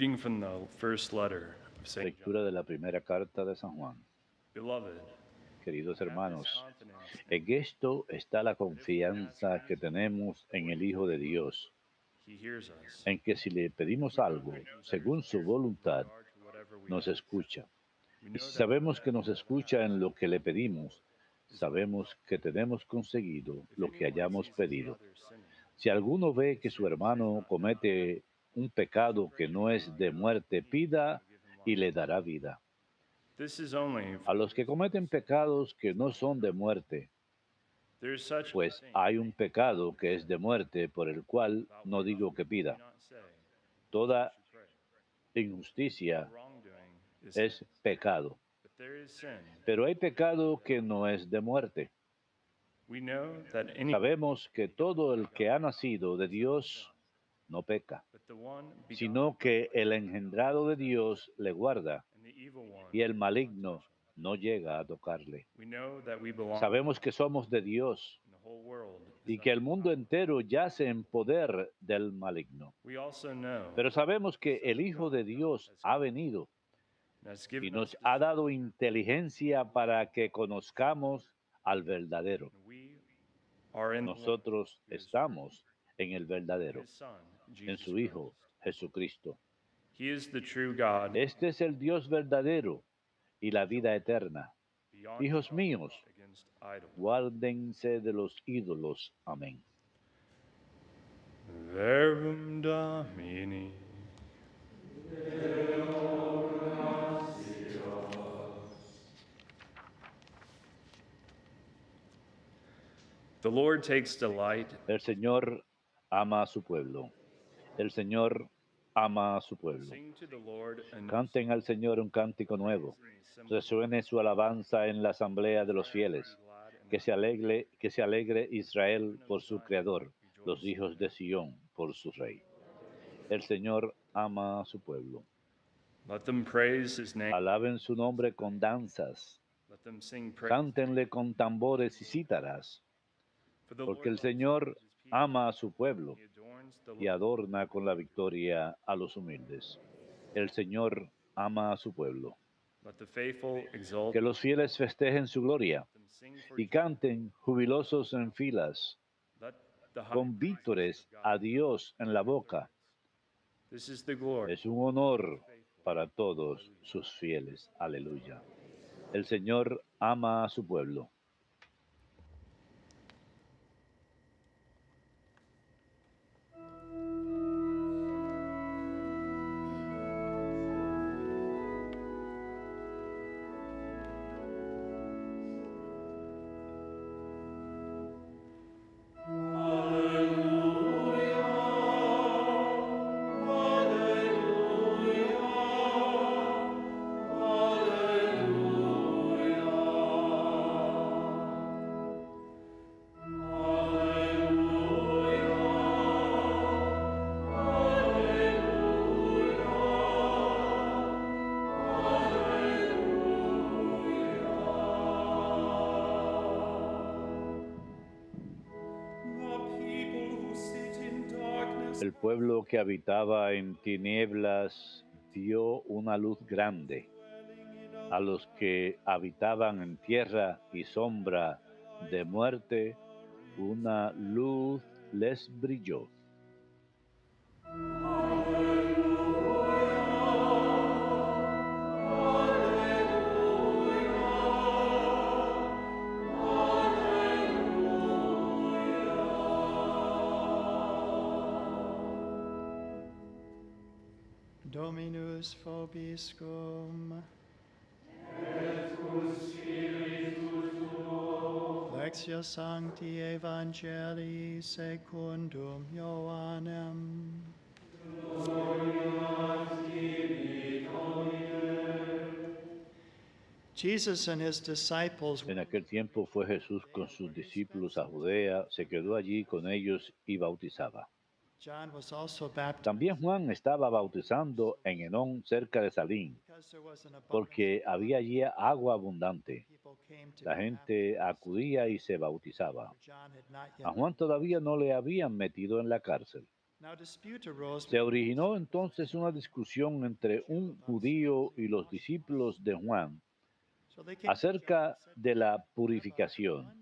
Reading from the first letter of St. John. Lectura de la primera carta de San Juan. Beloved, Queridos have this hermanos, confidence en esto está la confianza que tenemos en el Hijo de Dios, He hears us. en que si le pedimos We know algo that He según hears us su in voluntad, regard to whatever we nos ask. escucha. We Y know si that sabemos que whatever nos we escucha ask en lo que le pedimos, is sabemos que tenemos conseguido If lo que anyone hayamos sees his pedido. brother sinning, Si alguno ve que su hermano comete un pecado que no es de muerte, pida y le dará vida. this is only A los que cometen pecados que no son de muerte, there is such a pues thing hay un pecado que es de muerte por el cual about no which digo que we do pida. not say we Toda should pray. injusticia All wrongdoing is sin. es pecado, But there is sin. pero hay pecado que no es de muerte. We know that anyone Sabemos que todo el que ha nacido de Dios no peca, but the one begotten sino que el engendrado de Dios le guarda and the evil one y el does not maligno touch him. no llega a tocarle. We know that we belong Sabemos que somos de Dios and the whole world is y que el under mundo our power. entero yace en poder del maligno. We also know Pero sabemos que el Hijo de Dios ha venido and has y given us nos ha dado inteligencia para que conozcamos al verdadero. we are in the one Nosotros who is estamos en el verdadero, his son, en Jesus su Hijo Christ. Jesucristo. He is the true God Este es el Dios verdadero y la vida eterna. beyond Hijos míos, against idols. guárdense de los ídolos. Amén. Verum Domini. The Lord takes delight. El Señor ama a su pueblo. El Señor ama a su pueblo. Sing to the Lord a new Canten al Señor un cántico nuevo. Resuene su alabanza en la asamblea de los fieles. Que se alegre Israel por su Creador, los hijos de Sión por su Rey. El Señor ama a su pueblo. Let them praise his name. Alaben su nombre con danzas. Let them sing praise. Cántenle con tambores y cítaras. For the Porque Lord el Señor loves his people. ama a su pueblo He adorns the y adorna con la victoria a los humildes. El Señor ama a su pueblo. Let the faithful exult. Que los fieles festejen su gloria Let them sing for y joy. canten jubilosos en filas, Let the high con vítores a Dios en la boca. This is the glory. Es un honor para todos sus fieles. Aleluya. El Señor ama a su pueblo. El pueblo que habitaba en tinieblas vio una luz grande. A los que habitaban en tierra y sombra de muerte, una luz les brilló. Dominus vobiscum. Lectio Sancti Evangelii secundum Ioannem. Jesus and his disciples En aquel tiempo fue Jesús con sus discípulos a Judea, se quedó allí con ellos y bautizaba. John was also baptized También Juan estaba bautizando en Enón, cerca de Salín, because there was an abundance porque of había allí agua abundante. people came to La be gente baptized. acudía y se bautizaba. For John had not A yet Juan todavía no le habían metido en la cárcel. Now dispute arose Se originó entonces una discusión entre un judío y los discípulos de Juan so they came acerca de la purificación.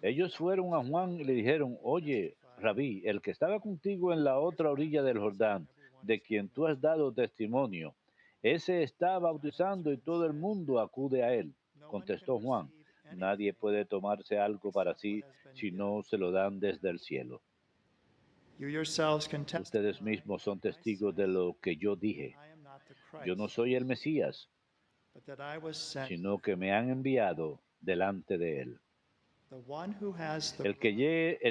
Ellos fueron a Juan y le dijeron, oye, Rabí, el que estaba contigo en la otra orilla del Jordán, de quien tú has dado testimonio, ese está bautizando y todo el mundo acude a él. Contestó Juan, nadie puede tomarse algo para sí si no se lo dan desde el cielo. You yourselves can testify Ustedes mismos son testigos de lo que yo dije. I am not the Yo no Christ, soy el Mesías, but that I was sent. sino que me han enviado delante de él. The one who has the El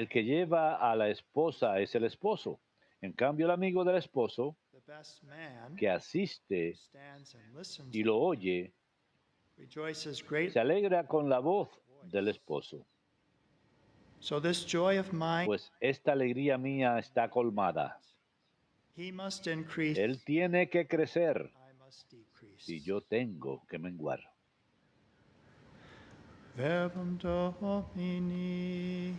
que lleva a la esposa es el esposo. En cambio, el amigo del esposo, best man que asiste stands and listens, y lo oye, rejoices greatly. se alegra con la voz del esposo. So this joy of mine, Pues esta alegría mía está colmada. he must increase, Él tiene que crecer I must decrease. y yo tengo que menguar. Verbum Domini.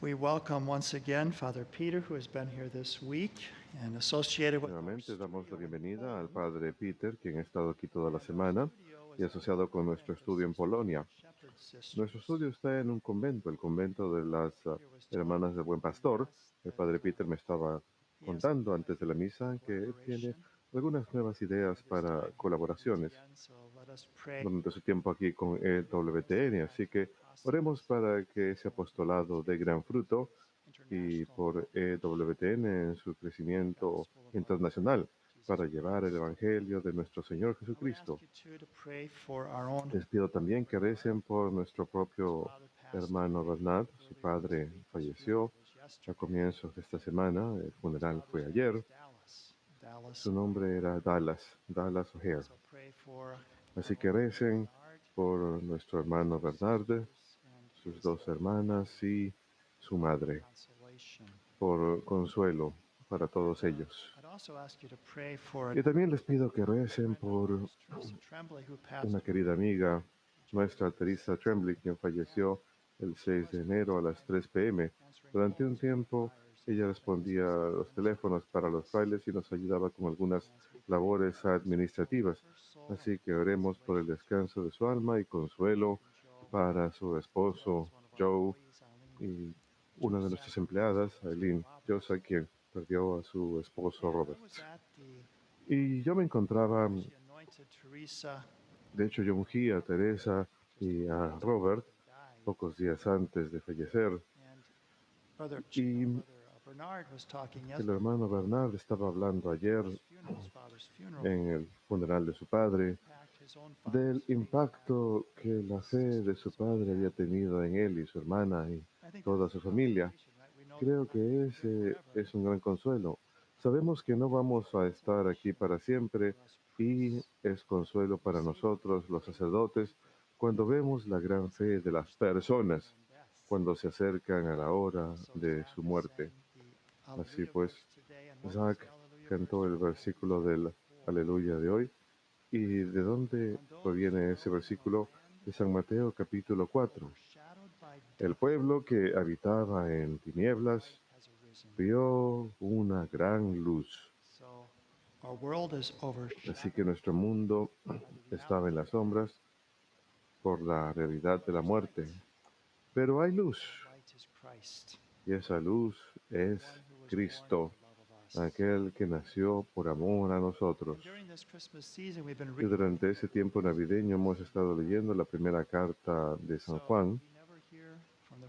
We welcome once again Father Peter, who has been here this week and associated with our Nuevamente damos la studio in bienvenida al Poland. Padre Peter, quien ha estado aquí toda la semana y asociado con nuestro estudio en Polonia. Shepherd sisters. Nuestro estudio está en un convento, el convento de las Hermanas del Buen Pastor. El Padre Peter me estaba contando antes de la misa que él tiene algunas nuevas ideas para colaboraciones So let us pray. durante su tiempo aquí con EWTN. Así que oremos para que ese apostolado dé gran fruto y por EWTN en su crecimiento internacional para llevar el Evangelio de nuestro Señor I would Jesucristo. ask you too to pray for our own Les pido también que recen por nuestro propio hermano Bernard. Su padre falleció a comienzos de esta semana. El funeral fue ayer. Dallas. Su nombre era Dallas O'Hare. So pray for Así que recen por nuestro hermano Bernard, and sus dos hermanas y su madre, consolation. por consuelo para todos ellos. I'd also ask you to pray for Y también les pido que recen por Teresa Tremblay, who passed una querida amiga, nuestra Teresa Tremblay, quien falleció el 6 de enero a las 3 p.m. Durante un tiempo, ella respondía a los teléfonos para los frailes y nos ayudaba con algunas labores administrativas. Así que oremos por el descanso de su alma y consuelo para su esposo, Joe, y una de nuestras empleadas, Aileen Llosa, quien perdió a su esposo Robert. I was at the Y yo me encontraba, she anointed Teresa de hecho, yo ungí a Teresa y a Robert died. pocos días antes de fallecer. And Brother Y Bernard was talking el yesterday hermano Bernard estaba hablando ayer at his funeral, his father's funeral, en el funeral de su padre impact his own father's del faith. impacto que la fe de su padre había tenido en él y su hermana y I think toda that's su familia. consolation, right? We know Creo that we're que not ese here forever. es un gran consuelo. Sabemos que no vamos a estar aquí para siempre y es consuelo para nosotros, los sacerdotes, cuando vemos la gran fe de las personas cuando se acercan a la hora de su muerte. Así pues, Zach cantó el versículo del Aleluya de hoy. ¿Y de dónde proviene ese versículo? De San Mateo capítulo 4. El pueblo que habitaba en tinieblas vio una gran luz. Así que nuestro mundo estaba en las sombras por la realidad de la muerte. Pero hay luz, y esa luz es Cristo, aquel que nació por amor a nosotros. Y durante ese tiempo navideño hemos estado leyendo la primera carta de San Juan,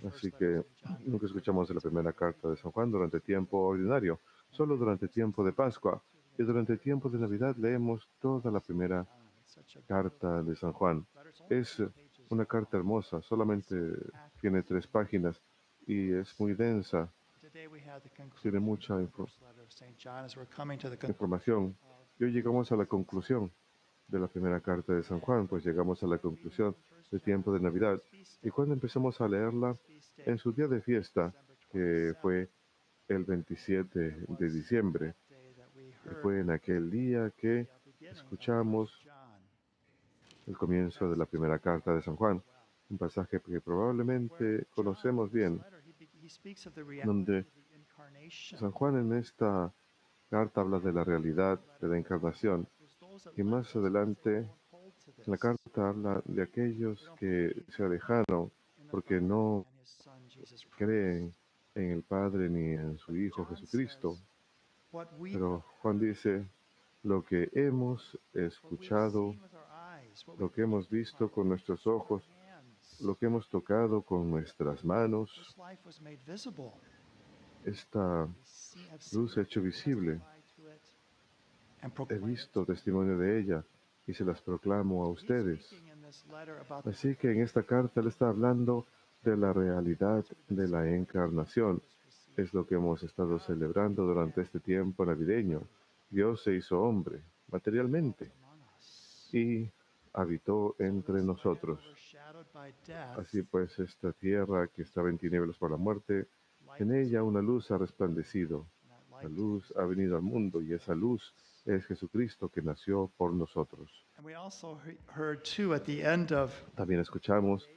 así que nunca escuchamos de la primera carta de San Juan durante el tiempo ordinario, solo durante el tiempo de Pascua. Y durante el tiempo de Navidad leemos toda la primera carta de San Juan. Es una carta hermosa, solamente tiene 3 páginas y es muy densa, tiene mucha información. Y hoy llegamos a la conclusión de la primera carta de San Juan, pues llegamos a la conclusión del tiempo de Navidad. Y cuando empezamos a leerla, en su día de fiesta, que fue el 27 de diciembre, Y fue en aquel día que escuchamos el comienzo de la primera carta de San Juan, un pasaje que probablemente conocemos bien, donde San Juan en esta carta habla de la realidad de la encarnación, y más adelante en la carta habla de aquellos que se alejaron porque no creen en el Padre ni en su Hijo Jesucristo. Pero Juan dice, lo que hemos escuchado, lo que hemos visto con nuestros ojos, lo que hemos tocado con nuestras manos, esta luz se ha hecho visible. He visto testimonio de ella y se las proclamo a ustedes. Así que en esta carta él está hablando de la realidad de la encarnación. Es lo que hemos estado celebrando durante este tiempo navideño. Dios se hizo hombre materialmente y habitó entre nosotros. Así pues, esta tierra que estaba en tinieblas por la muerte, en ella una luz ha resplandecido. La luz ha venido al mundo y esa luz es Jesucristo que nació por nosotros. También escuchamos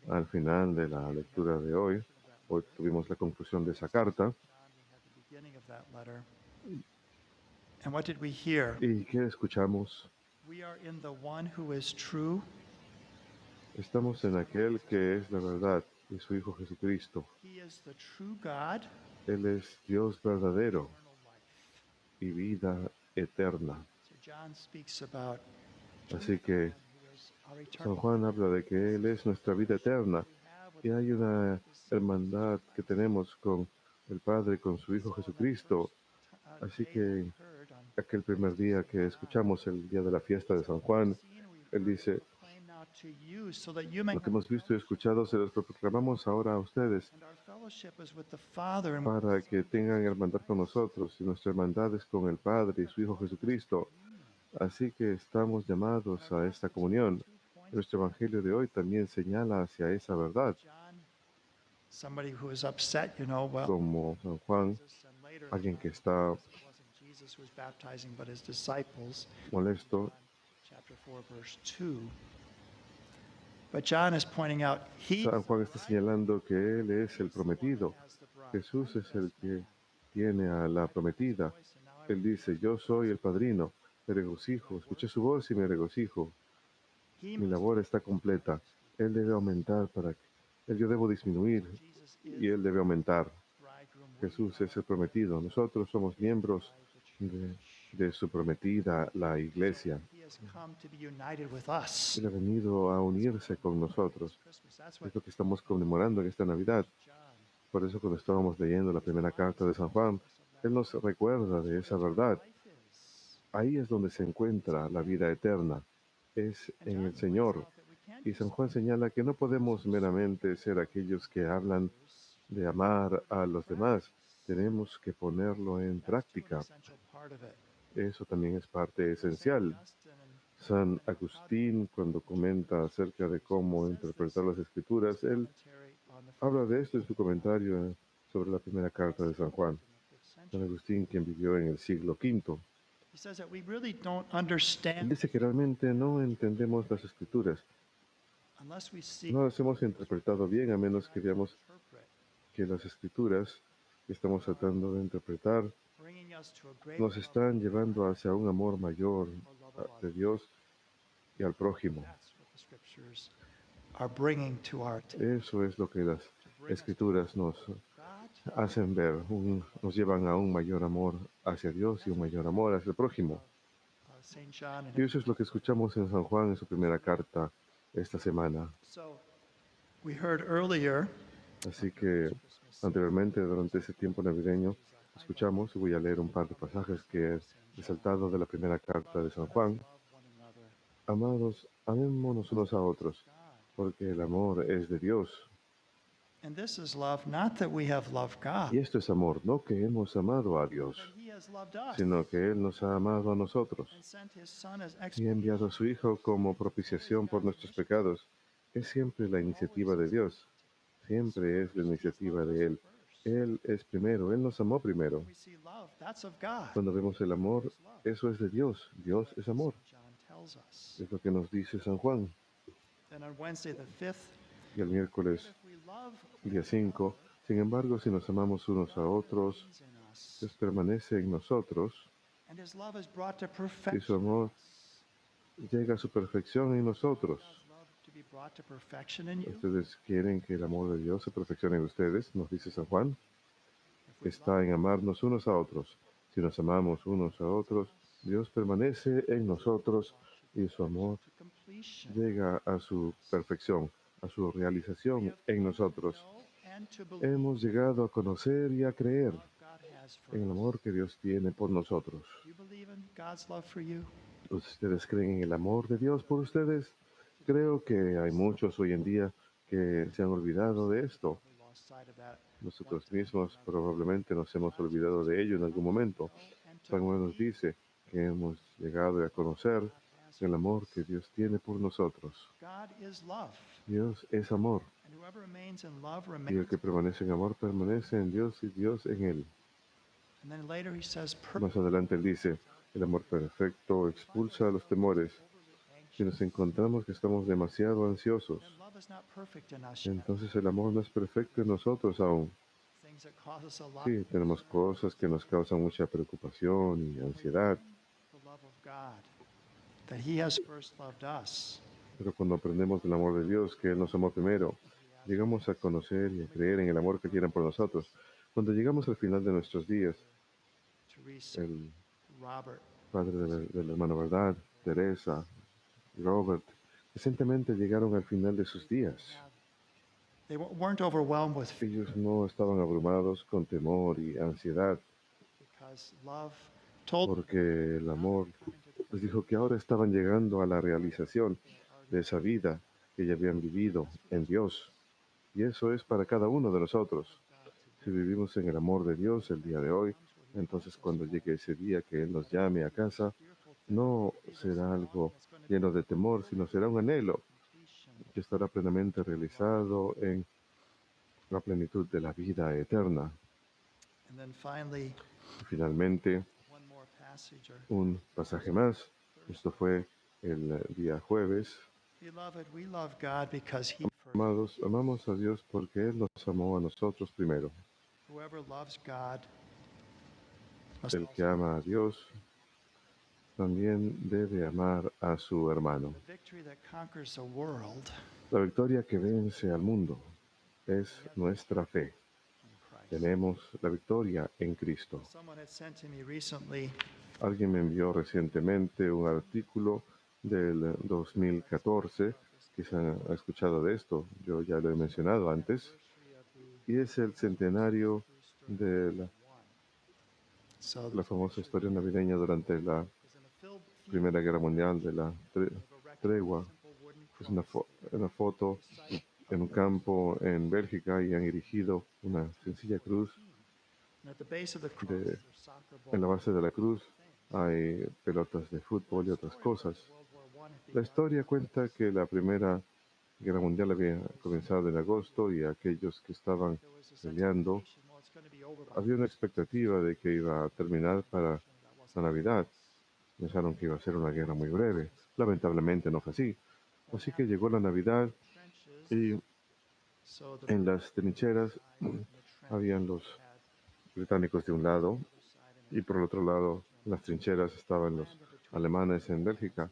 al final de la lectura de hoy tuvimos la conclusión de esa carta. ¿Y qué escuchamos? Estamos en aquel que es la verdad y su Hijo Jesucristo. Él es Dios verdadero y vida eterna. Así que San Juan habla de que Él es nuestra vida eterna y hay una hermandad que tenemos con el Padre, con su Hijo Jesucristo. Así que aquel primer día que escuchamos, el día de la fiesta de San Juan, Él dice, lo que hemos visto y escuchado se los proclamamos ahora a ustedes para que tengan hermandad con nosotros, y nuestra hermandad es con el Padre y su Hijo Jesucristo. Así que estamos llamados a esta comunión. Nuestro Evangelio de hoy también señala hacia esa verdad. Como San Juan, alguien que está molesto. San Juan está señalando que Él es el prometido. Jesús es el que tiene a la prometida. Él dice, yo soy el padrino, me regocijo, escuché su voz y me regocijo. Mi labor está completa. Él debe aumentar yo debo disminuir y Él debe aumentar. Jesús es el prometido. Nosotros somos miembros de su prometida, la Iglesia. Él ha venido a unirse con nosotros. Es lo que estamos conmemorando en esta Navidad. Por eso cuando estábamos leyendo la primera carta de San Juan, Él nos recuerda de esa verdad. Ahí es donde se encuentra la vida eterna. Es en el Señor. Y San Juan señala que no podemos meramente ser aquellos que hablan de amar a los demás. Tenemos que ponerlo en práctica. Eso también es parte esencial. San Agustín, cuando comenta acerca de cómo interpretar las Escrituras, él habla de esto en su comentario sobre la primera carta de San Juan. San Agustín, quien vivió en el siglo V. Él dice que realmente no entendemos las Escrituras. No las hemos interpretado bien, a menos que veamos que las Escrituras que estamos tratando de interpretar nos están llevando hacia un amor mayor de Dios y al prójimo. Eso es lo que las Escrituras nos hacen ver, nos llevan a un mayor amor hacia Dios y un mayor amor hacia el prójimo. Y eso es lo que escuchamos en San Juan en su primera carta esta semana. Así que anteriormente, durante ese tiempo navideño, escuchamos, y voy a leer un par de pasajes que he resaltado de la primera carta de San Juan. Amados, amémonos unos a otros, porque el amor es de Dios. Y esto es amor, no que hemos amado a Dios, sino que Él nos ha amado a nosotros y ha enviado a su Hijo como propiciación por nuestros pecados. Es siempre la iniciativa de Dios, siempre es la iniciativa de Él. Él es primero, Él nos amó primero. We see love, that's of God. Cuando vemos el amor, eso es de Dios. Dios es amor. John tells us. Es lo que nos dice San Juan. Then on Wednesday the 5th, Y el miércoles, if we love día 5, sin embargo, si nos amamos unos a otros, remains in us, Dios permanece en nosotros and his love is brought to y su perfection. amor llega a su perfección en nosotros. God's love to be brought to perfection in you. ¿Ustedes quieren que el amor de Dios se perfeccione en ustedes? Nos dice San Juan. If we Está en amarnos unos a otros. Si nos amamos unos a otros, Dios permanece en nosotros y su amor to completion. llega a su perfección, a su realización en nosotros. Know and to believe Hemos llegado a conocer y a creer what God has for en el us. amor que Dios tiene por nosotros. Do you believe in God's love for you? ¿Ustedes creen en el amor de Dios por ustedes? Creo que hay muchos hoy en día que se han olvidado de esto. We lost sight of that. Nosotros mismos probablemente nos hemos olvidado de ello en algún momento. And to San Juan nos dice que hemos llegado a conocer el amor que Dios tiene por nosotros. God is love. Dios es amor, And whoever remains in love y el remains. que permanece en amor permanece en Dios y Dios en él. And then later he says, Más adelante él dice, el amor perfecto expulsa los temores. Si nos encontramos que estamos demasiado ansiosos, then love is not perfect in us yet. entonces el amor no es perfecto en nosotros aún. Things that cause us a lot. Sí, tenemos cosas que nos causan mucha preocupación y ansiedad, The love of God. That he has first loved us. pero cuando aprendemos del amor de Dios, que Él nos amó primero, llegamos a conocer y a creer en el amor que tiene por nosotros. Cuando llegamos al final de nuestros días, Teresa, el Robert, padre de la hermana Verdad, Teresa, Robert, recientemente llegaron al final de sus días. they weren't overwhelmed with fear Ellos no estaban abrumados con temor y ansiedad, because love told them porque el amor les dijo que ahora estaban llegando a la realización de esa vida que ya habían vivido en Dios. Y eso es para cada uno de nosotros. Si vivimos en el amor de Dios el día de hoy, entonces cuando llegue ese día que Él nos llame a casa, no será algo lleno de temor, sino será un anhelo que estará plenamente realizado en la plenitud de la vida eterna. And then finally, Y finalmente, one more passage. un pasaje más. Esto fue el día jueves. Beloved, we love God because he first. Amados, amamos a Dios porque Él nos amó a nosotros primero. Whoever loves God must El que ama a Dios también debe amar a su hermano. the victory that conquers the world La victoria que vence al mundo es nuestra fe. in Christ. Tenemos la victoria en Cristo. Someone had sent to me recently Alguien me envió recientemente un artículo del 2014. Quizá ha escuchado de esto, yo ya lo he mencionado antes, y es el centenario de so la famosa historia navideña durante la there's in a field Primera Guerra Mundial, de la tregua. Es una foto en un campo en Bélgica y han erigido una sencilla cruz. and at the base of the cross De- there's soccer En la ball. base de la cruz hay pelotas de fútbol y otras cosas. World War I had La begun. historia cuenta que la Primera Guerra Mundial había comenzado en agosto y aquellos que estaban There was this peleando, anticipation, well, it's going to be over by había una expectativa de que iba a terminar para that la wasn't Navidad. Pensaron que iba a ser una guerra muy breve. Lamentablemente no fue así. Así que llegó la Navidad trenches. y So the en las trincheras habían los británicos de un lado y por el otro lado en las trincheras estaban los alemanes en Bélgica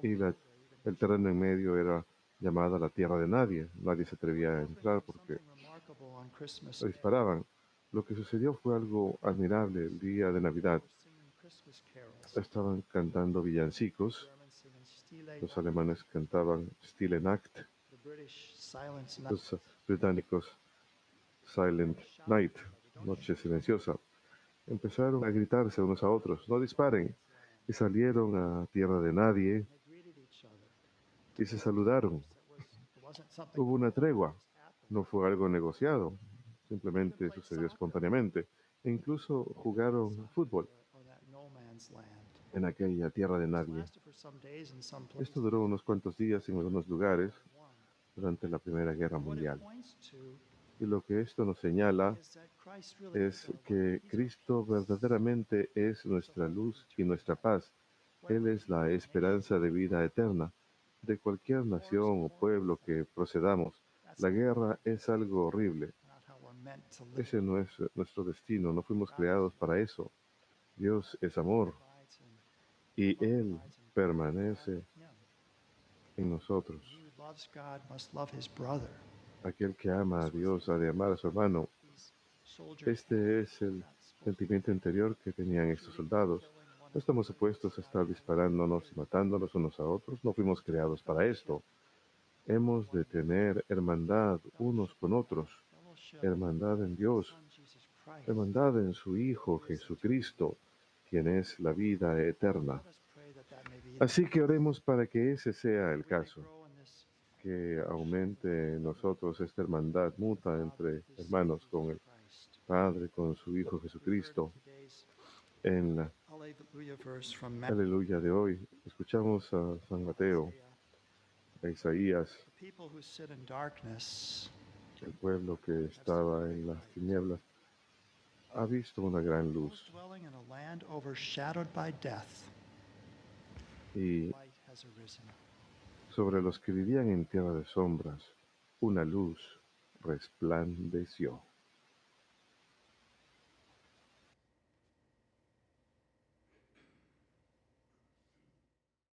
y el terreno en medio era llamada la tierra de nadie. Nadie se atrevía a entrar porque remarkable on Christmas. disparaban. Lo que sucedió fue algo admirable el día de Navidad. Singing Christmas carols. Estaban cantando villancicos. Germans singing Stille Los Nacht, alemanes cantaban Stille Nacht. the British Silence Night. Los británicos Silent Night, Noche Silenciosa. Empezaron a gritarse unos a otros, no disparen, y salieron a tierra de nadie They greeted each other. y se saludaron. It wasn't something Hubo una tregua, that happened. no fue algo negociado, simplemente sucedió espontáneamente. E incluso jugaron fútbol Or that no man's land. en aquella tierra de nadie. Lasted for some days in some places. Esto duró unos cuantos días en algunos lugares durante la Primera Guerra What it Mundial. points to Y lo que esto nos señala es que Cristo verdaderamente es nuestra luz y nuestra paz. Él es la esperanza de vida eterna de cualquier nación o pueblo que procedamos. La guerra es algo horrible. Ese no es nuestro destino, no fuimos creados para eso. Dios es amor y Él permanece en nosotros. Aquel que ama a Dios ha de amar a su hermano. Este es el sentimiento interior que tenían estos soldados. No estamos supuestos a estar disparándonos y matándonos unos a otros. No fuimos creados para esto. Hemos de tener hermandad unos con otros, hermandad en Dios, hermandad en su Hijo Jesucristo, quien es la vida eterna. Así que oremos para que ese sea el caso, que aumente en nosotros esta hermandad mutua entre hermanos con el Padre, con su Hijo Jesucristo. En la aleluya de hoy, escuchamos a San Mateo, a Isaías, el pueblo que estaba en las tinieblas ha visto una gran luz y sobre los que vivían en tierra de sombras, una luz resplandeció.